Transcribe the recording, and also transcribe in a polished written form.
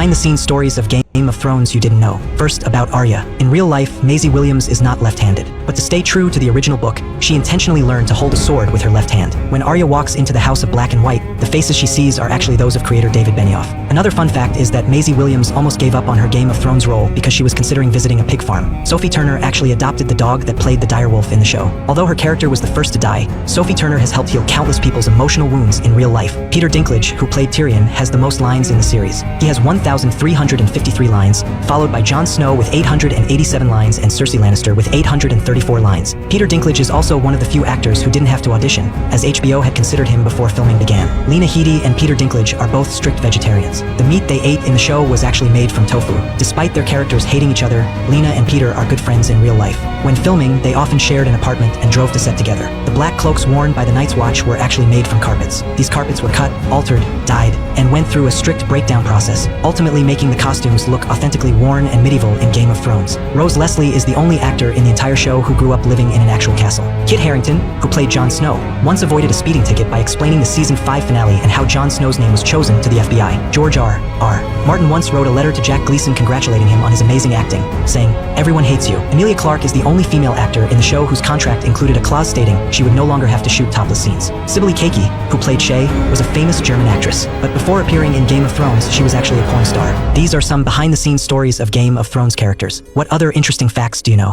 behind-the-scenes stories of Game of Thrones you didn't know. First, about Arya. In real life, Maisie Williams is not left-handed. But to stay true to the original book, she intentionally learned to hold a sword with her left hand. When Arya walks into the House of Black and White, the faces she sees are actually those of creator David Benioff. Another fun fact is that Maisie Williams almost gave up on her Game of Thrones role because she was considering visiting a pig farm. Sophie Turner actually adopted the dog that played the direwolf in the show. Although her character was the first to die, Sophie Turner has helped heal countless people's emotional wounds in real life. Peter Dinklage, who played Tyrion, has the most lines in the series. He has 1,353 lines, followed by Jon Snow with 887 lines and Cersei Lannister with 834 lines. Peter Dinklage is also one of the few actors who didn't have to audition, as HBO had considered him before filming began. Lena Headey and Peter Dinklage are both strict vegetarians. The meat they ate in the show was actually made from tofu. Despite their characters hating each other, Lena and Peter are good friends in real life. When filming, they often shared an apartment and drove to set together. The black cloaks worn by the Night's Watch were actually made from carpets. These carpets were cut, altered, dyed, and went through a strict breakdown process, ultimately making the costumes look authentically worn and medieval in Game of Thrones. Rose Leslie is the only actor in the entire show who grew up living in an actual castle. Kit Harington, who played Jon Snow, once avoided a speeding ticket by explaining the season 5 finale and how Jon Snow's name was chosen to the FBI. George R.R. Martin once wrote a letter to Jack Gleason congratulating him on his amazing acting, saying, "Everyone hates you." Emilia Clarke is the only female actor in the show whose contract included a clause stating she would no longer have to shoot topless scenes. Sibylle Keiki, who played Shay, was a famous German actress, but before appearing in Game of Thrones, she was actually a porn star. These are some behind-the-scenes stories of Game of Thrones characters. What other interesting facts do you know?